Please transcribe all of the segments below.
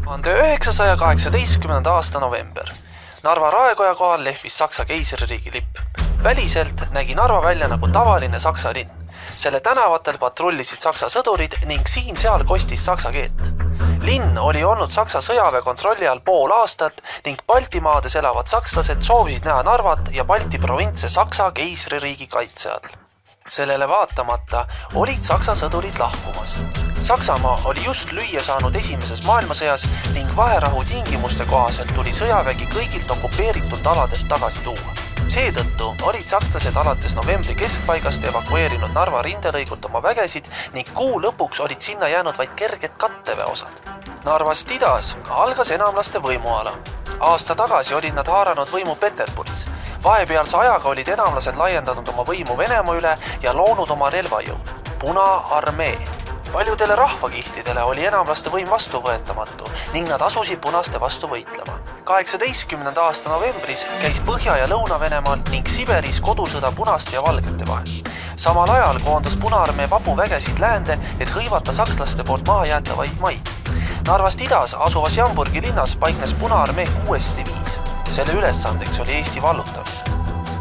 1918. aasta november. Narva Raekoja kohal lehvis Saksa keisririigi lipp. Väliselt nägi Narva välja nagu tavaline Saksa linn. Selle tänavatel patrullisid Saksa sõdurid ning siin-seal kostis saksa keelt. Linn oli olnud Saksa sõjaväe kontrolli all pool aastat ning Baltimaades elavad sakslased soovisid näha Narvat ja Balti provintse Saksa keisririigi kaitse all. Sellele vaatamata olid Saksa sõdurid lahkumas. Saksamaa oli just lüüa saanud esimeses maailmasõjas ning vaherahu tingimuste kohaselt tuli sõjavägi kõigilt okupeeritult aladelt tagasi tuua. Seetõttu olid sakslased alates novembri keskpaigast evakueerinud Narva rindelõigult oma vägesid ning kuu lõpuks olid sinna jäänud vaid kerged katteväeosad. Narvast idas algas enamlaste võimuala. Aasta tagasi olid nad haaranud võimu Peterburis. Vahepealse ajaga olid enamlased laiendanud oma võimu Venemaa üle ja loonud oma relvajõud, Punaarmee. Paljudele rahvakihtidele oli enamlaste võim vastuvõetamatu ning nad asusid punaste vastu võitlema. 18. aasta novembris käis Põhja- ja Lõuna-Venemaal ning Siberis kodusõda punaste ja valgete vahel. Samal ajal koondas Punaarmee vabuvägesid läände, et hõivata sakslaste poolt maha jäetavaid maid. Narvast idas asuvas Jamburgi linnas paiknes Punaarmee 6. diviis. Selle ülesandeks oli Eesti vallutamine.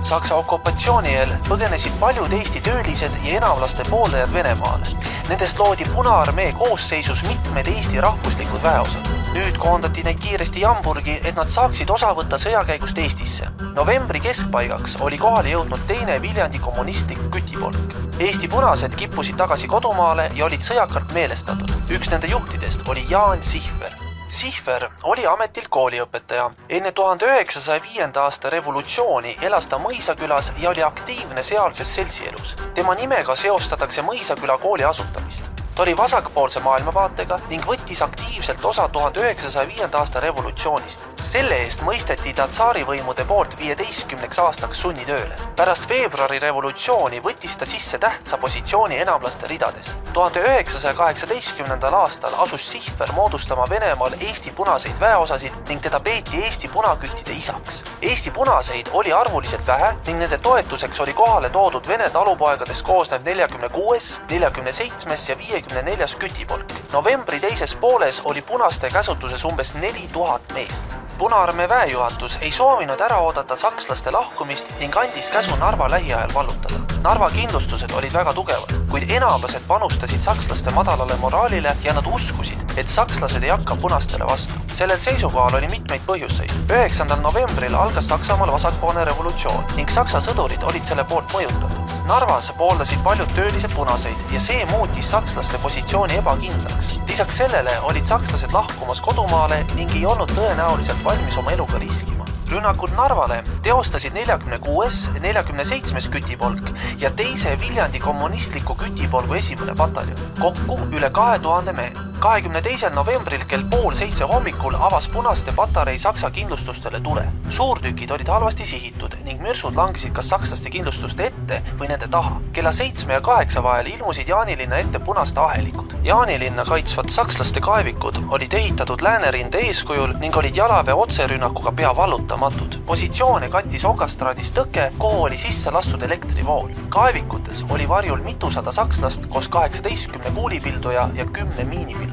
Saksa okupatsiooni eel põgenesid paljud Eesti töölised ja enamlaste pooldajad Venemaale. Nendest loodi Punaarmee koosseisus mitmed Eesti rahvuslikud väeosad. Nüüd koondati neid kiiresti Jamburgi, et nad saaksid osa võtta sõjakäigust Eestisse. Novembri keskpaigaks oli kohale jõudnud teine Viljandi kommunistlik kütipolk. Eesti punased kippusid tagasi kodumaale ja olid sõjakalt meelestatud. Üks nende juhtidest oli Jaan Sihver. Sihver oli ametilt kooliõpetaja. Enne 1905. aasta revolutsiooni elas ta Mõisakülas ja oli aktiivne sealses seltsielus. Tema nimega seostatakse Mõisaküla kooli asutamist. Ta oli vasakpoolse maailmavaatega ning võttis aktiivselt osa 1905. aasta revolutsioonist. Selle eest mõisteti ta tsaarivõimude poolt 15 aastaks sunnitööle. Pärast veebruari revolutsiooni võttis ta sisse tähtsa positsiooni enamlaste ridades. 1918. aastal asus Sihver moodustama Venemaal Eesti punaseid väeosasid ning teda peeti Eesti punaküttide isaks. Eesti punaseid oli arvuliselt vähe ning nende toetuseks oli kohale toodud Vene talupoegadest koosnev 46., 47. ja 54. kütipolk. Novembri teises pooles oli punaste käsutuses umbes 4000 meest. Punaarmee väejuhatus ei soovinud ära oodata sakslaste lahkumist ning andis käsu Narva lähiajal vallutada. Narva kindlustused olid väga tugevad, kuid enamlased panustasid sakslaste madalale moraalile ja nad uskusid, et sakslased ei hakka punastele vastu. Sellel seisukohal oli mitmeid põhjuseid. 9. novembril algas Saksamaal vasakpoolne revolutsioon ning saksa sõdurid olid selle poolt mõjutatud. Narvas pooldasid paljud töölised punaseid ja see muutis sakslaste positsiooni ebakindlaks. Lisaks sellele olid sakslased lahkumas kodumaale ning ei olnud tõenäoliselt valmis oma eluga riskima. Rünnakud Narvale teostasid 46., 47. kütipolk ja teise Viljandi kommunistliku kütipolgu esimene pataljon. Kokku üle 2000 mehe. 22. novembril kell 6:30 hommikul avas punaste patarei Saksa kindlustustele tule. Suurtükid olid halvasti sihitud ning mürsud langesid kas sakslaste kindlustuste ette või nende taha. Kella 7 ja 8 vahel ilmusid Jaanilinna ette punaste ahelikud. Jaanilinna kaitsvad sakslaste kaevikud olid ehitatud läänerinde eeskujul ning olid jalaväe otserünnakuga pea vallutamatud. Positsioone kattis okastraadis tõke, kuhu oli sisse lastud elektrivool. Kaevikutes oli varjul mitusada sakslast koos 18 kuulipilduja ja 10 miinipilduja.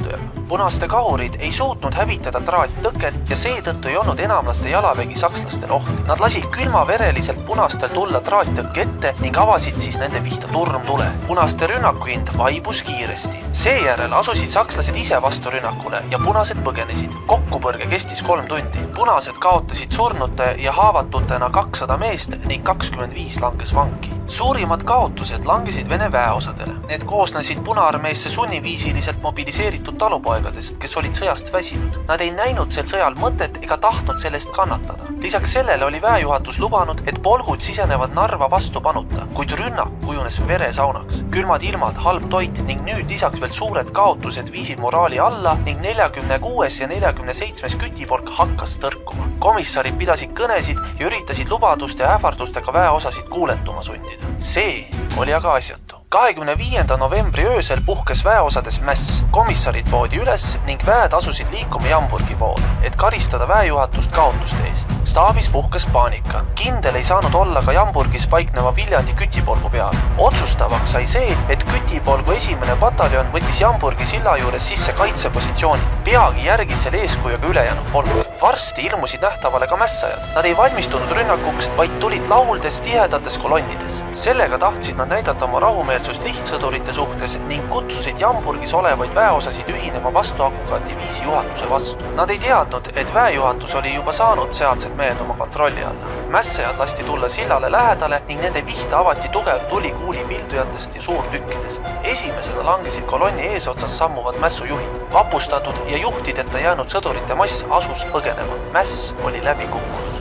Punaste kahurid ei suutnud hävitada traattõket ja seetõttu ei olnud enamlaste jalavägi sakslastel ohtlik. Nad lasid külmavereliselt punastel tulla traattõkke ette ning avasid siis nende pihta turmtule. Punaste rünnakuhind vaibus kiiresti. Seejärel asusid sakslased ise vastu rünnakule ja punased põgenesid. Kokkupõrge kestis 3 tundi. Punased kaotasid surnute ja haavatutena 200 meest ning 25 langes vangi. Suurimad kaotused langesid Vene väeosadele. Need koosnesid Punaarmeesse sunniviisiliselt mobiliseeritud talupoegadest, kes olid sõjast väsinud. Nad ei näinud sel sõjal mõtet ega tahtnud sellest kannatada. Lisaks sellele oli väejuhatus lubanud, et polgud sisenevad Narva vastupanuta, kuid rünnak kujunes veresaunaks. Külmad ilmad, halb toit ning nüüd lisaks veel suured kaotused viisid moraali alla ning 46. ja 47. kütipolk hakkas tõrkuma. Komissarid pidasid kõnesid ja üritasid lubaduste ja ähvardustega väeosasid kuuletuma sundida. See oli aga asjatu. 25. novembri öösel puhkes väeosades mäss. Komissarid poodi üles ning väed asusid liikuma Jamburgi poole, et karistada väejuhatust kaotuste eest. Staabis puhkes paanika. Kindel ei saanud olla ka Jamburgis paikneva Viljandi kütipolgu peal. Otsustavaks sai see, et kütipolgu esimene pataljon võttis Jamburgi silla juures sisse kaitsepositsioonid. Peagi järgis selle eeskujuga ülejäänud polk. Varsti ilmusid nähtavale ka mässajad. Nad ei valmistunud rünnakuks, vaid tulid lauldes tihedates kolonnides. Sellega tahtsid nad näidata oma rahumeelsust lihtsõdurite suhtes ning kutsusid Jamburgis olevaid väeosasid ühinema vastuhakuga diviisi juhatuse vastu. Nad ei teadnud, et väejuhatus oli juba saanud sealsed mehed oma kontrolli alla. Mässajad lasti tulla sillale lähedale ning nende pihta avati tugev tuli kuulipildujatest ja suurtükkidest. Esimesena langesid kolonni eesotsas sammuvad mässujuhid. Vapustatud ja juhtideta jäänud sõdurite mass asus põgenema. Mäss oli läbi kukkunud.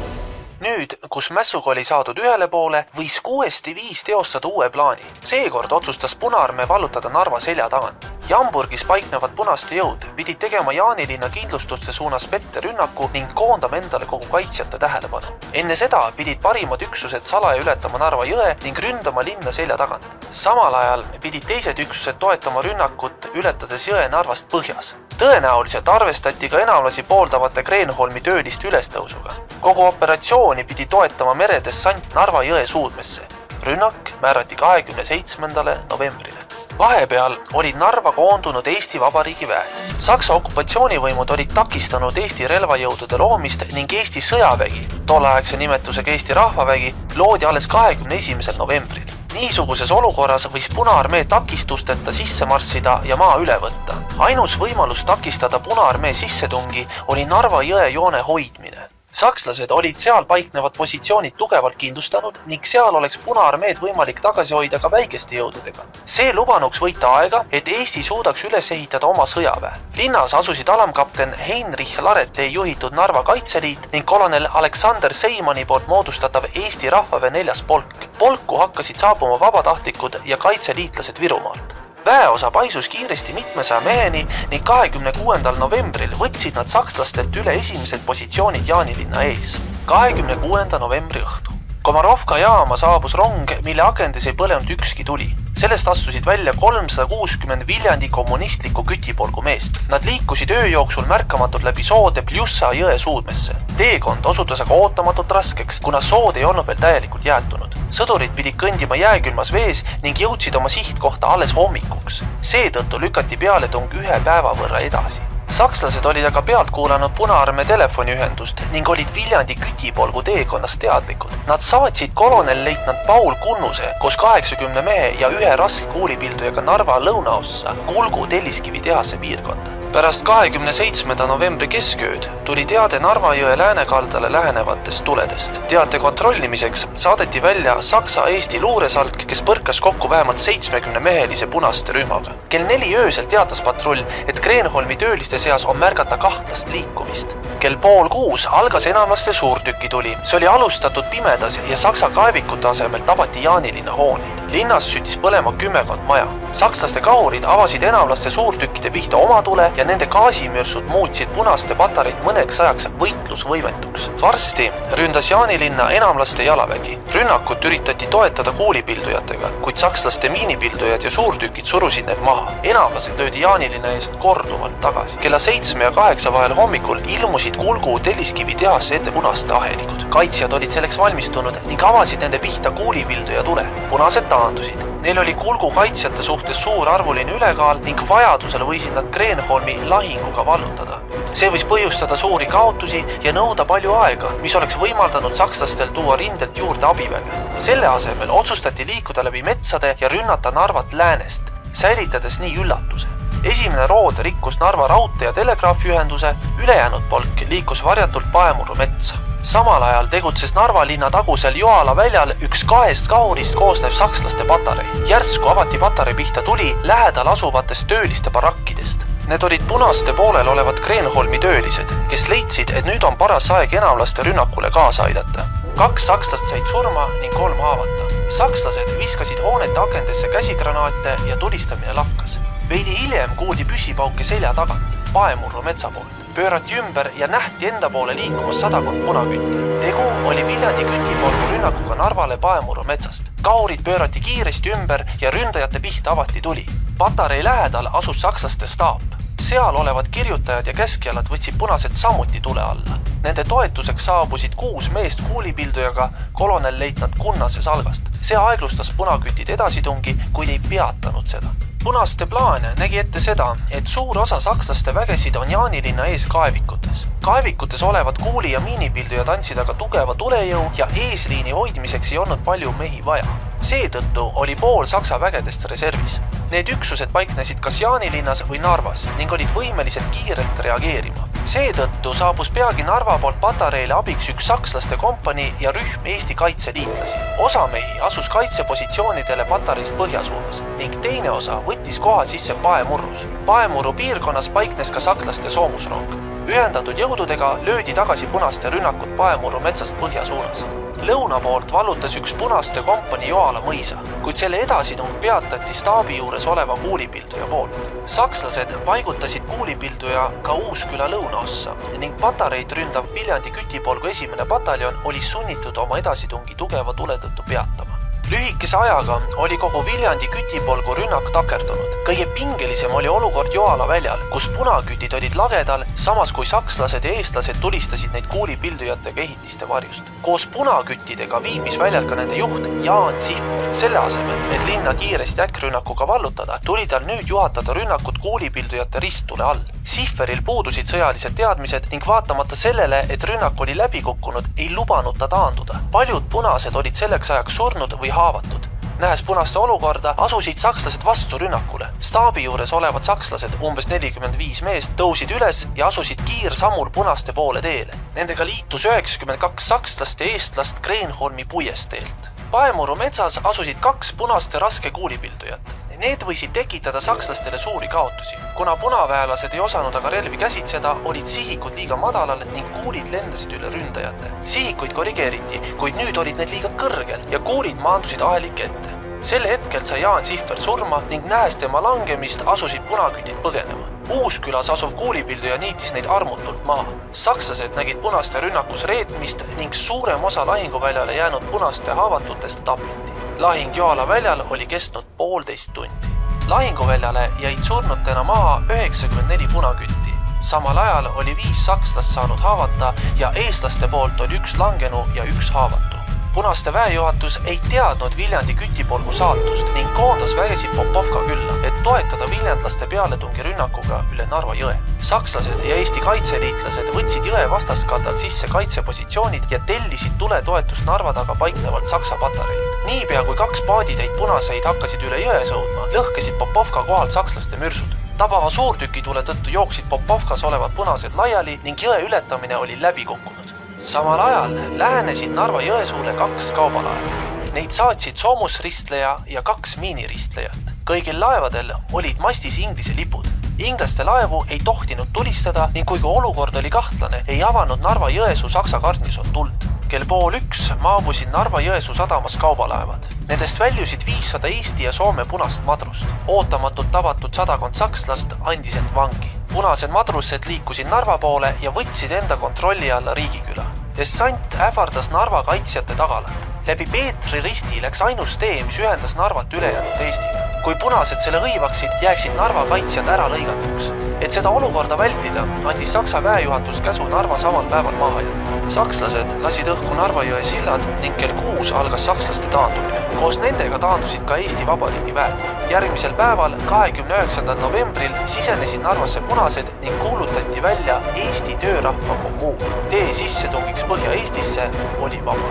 Nüüd, kus mässuga oli saadud ühele poole, võis 6-5 teostada uue plaani. Seekord otsustas Punaarmee vallutada Narva selja tagant. Jamburgis paiknevad punaste jõud pidid tegema Jaanilinna kindlustuste suunas pette rünnaku ning koondama endale kogu kaitsjate tähelepanu. Enne seda pidid parimad üksused salaja ületama Narva jõe ning ründama linna selja tagant. Samal ajal pidid teised üksused toetama rünnakut ületades jõe Narvast põhjas. Tõenäoliselt arvestati ka enamlasi pooldavate Kreenholmi tööliste ülestõusuga. Kogu operatsiooni pidi toetama meredessant Narva jõe suudmesse. Rünnak määrati 27. novembrile. Vahepeal olid Narva koondunud Eesti Vabariigi väed. Saksa okupatsioonivõimud olid takistanud Eesti relvajõudude loomist ning Eesti sõjavägi, tolleaegse nimetusega Eesti Rahvavägi, loodi alles 21. novembril. Niisuguses olukorras võis Punaarmee takistusteta sisse marssida ja maa üle võtta. Ainus võimalus takistada Punaarmee sissetungi oli Narva jõe joone hoidmine. Sakslased olid seal paiknevad positsioonid tugevalt kindlustanud ning seal oleks Punaarmeed võimalik tagasi hoida ka väikeste jõududega. See lubanuks võita aega, et Eesti suudaks üles ehitada oma sõjaväe. Linnas asusid alamkapten Heinrich Larete juhitud Narva kaitseliit ning kolonel Aleksander Seimani poolt moodustatav Eesti Rahvaväe 4. polk. Polku hakkasid saabuma vabatahtlikud ja kaitseliitlased Virumaalt. Väeosa paisus kiiresti mitmesaja meheni ning 26. novembril võtsid nad sakslastelt üle esimesed positsioonid Jaanilinna ees. 26. novembri õhtu. Komarovka jaama saabus rong, mille akendis ei põlenud ükski tuli. Sellest astusid välja 360 Viljandi kommunistliku kütipolgu meest. Nad liikusid öö jooksul märkamatult läbi soode Pljussa jõe suudmesse. Teekond osutus aga ootamatult raskeks, kuna sood ei olnud veel täielikult jäätunud. Sõdurid pidid kõndima jääkülmas vees ning jõudsid oma sihtkohta alles hommikuks. Seetõttu lükati pealetung 1 päeva võrra edasi. Sakslased olid aga pealt kuulanud Punaarmee telefoniühendust ning olid Viljandi kütipolgu teekonnast teadlikud. Nad saatsid kolonelleitnant Paul Kunnuse koos 80 mehe ja 1 raske kuulipildujaga Narva lõunaossa Kulgu telliskivi tehase piirkonda. Pärast 27. novembri keskööd tuli teade Narva jõe läänekaldale lähenevatest tuledest. Teate kontrollimiseks saadeti välja Saksa-Eesti luuresalk, kes põrkas kokku vähemalt 70 mehelise punaste rühmaga. Kell 4 öösel teatas patrull, et Kreenholmi tööliste seas on märgata kahtlast liikumist. Kell 5:30 algas enamlaste suurtükituli. See oli alustatud pimedas ja Saksa kaevikute asemel tabati Jaanilinna hooneid. Linnas süttis põlema 10 maja. Sakslaste kahurid avasid enamlaste suurtükkide pihta oma tule ja nende gaasimürsud muutsid punaste patareid mõneks ajaks võitlusvõimetuks. Varsti ründas Jaanilinna enamlaste jalavägi. Rünnakut üritati toetada kuulipildujatega, kuid sakslaste miinipildujad ja suurtükid surusid need maha. Enamlased löödi Jaanilinna eest korduvalt tagasi. Kella 7 ja 8 vahel hommikul ilmusid Kulgu telliskivi tehasse ette punaste ahelikud. Kaitsjad olid selleks valmistunud ning avasid nende pihta kuulipilduja tule. Punased taandusid. Neil oli Kulgu kaitsjate suhtes suur arvuline ülekaal ning vajadusel võisid nad Kreenholmi lahinguga vallutada. See võis põhjustada suuri kaotusi ja nõuda palju aega, mis oleks võimaldanud sakslastel tuua rindelt juurde abiväge. Selle asemel otsustati liikuda läbi metsade ja rünnata Narvat läänest, säilitades nii üllatuse. Esimene rood rikkus Narva raudtee ja telegraafiühenduse, ülejäänud polk liikus varjatult Paemuru metsa. Samal ajal tegutses Narva linna tagusel Joala väljal üks 2 kahurist koosnev sakslaste patarei. Järsku avati patarei pihta tuli lähedal asuvatest tööliste barakkidest. Need olid punaste poolel olevad Kreenholmi töölised, kes leidsid, et nüüd on paras aeg enamlaste rünnakule kaasa aidata. 2 sakslast said surma ning 3 haavata. Sakslased viskasid hoonete akendesse käsigranaate ja tulistamine lakkas. Veidi hiljem kuuldi püssipauke selja tagant. Paemurru metsa poolt. Pöörati ümber ja nähti enda poole liikumas sadakond punakütti. Tegu oli Viljandi kütipolgu rünnakuga Narvale Paemurru metsast. Kaurid pöörati kiiresti ümber ja ründajate pihta avati tuli. Patarei lähedal asus sakslaste staap. Seal olevad kirjutajad ja keskjalad võtsid punased samuti tule alla. Nende toetuseks saabusid 6 meest kuulipildujaga kolonel-leitnant Kunnase salgast. See aeglustas punakütid edasitungi, kuid ei peatanud seda. Punaste plaan nägi ette seda, et suur osa sakslaste vägesid on Jaanilinna ees kaevikutes. Kaevikutes olevad kuuli- ja miinipildujad andsid aga tugeva tulejõu ja eesliini hoidmiseks ei olnud palju mehi vaja. Seetõttu oli pool Saksa vägedest reservis. Need üksused paiknesid kas Jaanilinnas või Narvas ning olid võimelised kiirelt reageerima. Seetõttu saabus peagi Narva poolt patareile abiks üks sakslaste kompanii ja rühm Eesti kaitseliitlasi. Osa mehi asus kaitsepositsioonidele patareist põhjasuunas ning teine osa võttis koha sisse Paemurrus. Paemurru piirkonnas paiknes ka sakslaste soomusrong. Ühendatud jõududega löödi tagasi punaste rünnakud Paemurru metsast põhjasuunas. Lõuna poolt vallutas üks punaste kompanii Joala mõisa, kuid selle edasitung peatati staabi juures oleva kuulipilduja poolt. Sakslased paigutasid kuulipilduja ka Uusküla lõunaossa ning patareid ründav Viljandi kütipolgu 1. pataljon oli sunnitud oma edasitungi tugeva tule tõttu peatama. Lühikese ajaga oli kogu Viljandi kütipolgu rünnak takerdunud. Kõige pingelisem oli olukord Joala väljal, kus punakütid olid lagedal, samas kui sakslased ja eestlased tulistasid neid kuulipildujatega ehitiste varjust. Koos punaküttidega viibis väljal ka nende juht Jaan Sihver. Selle asemel, et linna kiiresti äkkrünnakuga vallutada, tuli tal nüüd juhatada rünnakut kuulipildujate risttule all. Sihveril puudusid sõjalised teadmised ning vaatamata sellele, et rünnak oli läbi kukkunud, ei lubanud ta taanduda. Paljud punased olid selleks ajaks surnud või haavatud. Nähes punaste olukorda, asusid sakslased vastu rünnakule. Staabi juures olevad sakslased, umbes 45 meest, tõusid üles ja asusid kiirsammul punaste poole teele. Nendega liitus 92 sakslast ja eestlast Kreenholmi puiesteelt. Paemurru metsas asusid 2 punaste raske kuulipildujat. Need võisid tekitada sakslastele suuri kaotusi. Kuna punaväelased ei osanud aga relvi käsitseda, olid sihikud liiga madalal ning kuulid lendasid üle ründajate. Sihikuid korrigeeriti, kuid nüüd olid need liiga kõrgel ja kuulid maandusid ahelike ette. Sel hetkel sai Jaan Sihver surma ning nähes tema langemist asusid punakütid põgenema. Uuskülas asuv kuulipilduja niitis neid armutult maha. Sakslased nägid punaste rünnakus reetmist ning suurem osa lahinguväljale jäänud punaste haavatutest tapiti. Lahing Joala väljal oli kestnud 1,5 tundi. Lahinguväljale jäid surnutena maha 94 punakütti. Samal ajal oli 5 sakslast saanud haavata ja eestlaste poolt oli 1 langenu ja 1 haavatu. Punaste väejuhatus ei teadnud Viljandi kütipolgu saatust ning koondas vägesid Popovka külla, et toetada viljandlaste pealetungi rünnakuga üle Narva jõe. Sakslased ja Eesti kaitseliitlased võtsid jõe vastaskaldalt sisse kaitsepositsioonid ja tellisid tuletoetust Narva taga paiknevalt Saksa patareilt. Niipea kui 2 paaditäit punaseid hakkasid üle jõe sõudma, lõhkesid Popovka kohalt sakslaste mürsud. Tabava suurtükitule tõttu jooksid Popovkas olevad punased laiali ning jõe ületamine oli läbi kukkunud. Samal ajal lähenesid Narva jõesuule 2 kaubalaeva. Neid saatsid soomusristleja ja 2 miiniristlejat. Kõigil laevadel olid mastis Inglise lipud. Inglaste laevu ei tohtinud tulistada ning kuigi olukord oli kahtlane, ei avanud Narva jõesuu Saksa garnison tuld. Kell 12:30 maabusid Narva jõesuu sadamas kaubalaevad. Nendest väljusid 500 Eesti ja Soome punast madrust. Ootamatult tabatud 100 sakslast andis end vangi. Punased madrused liikusid Narva poole ja võtsid enda kontrolli alla Riigiküla. Dessant ähvardas Narva kaitsjate tagalat. Läbi Peetri risti läks ainus tee, mis ühendas Narvat ülejäänud Eestiga. Kui punased selle hõivaksid, jääksid Narva kaitsjad ära lõigatuks. Et seda olukorda vältida, andis Saksa väejuhatus käsu Narva samal päeval maha jätta. Sakslased lasid õhku Narva jõe sillad ning kell 6 algas sakslaste taandumine. Koos nendega taandusid ka Eesti Vabariigi väed. Järgmisel päeval, 29. novembril, sisenesid Narvasse punased ning kuulutati välja Eesti töörahva kommuun. Tee sissetungiks Põhja-Eestisse oli vaba.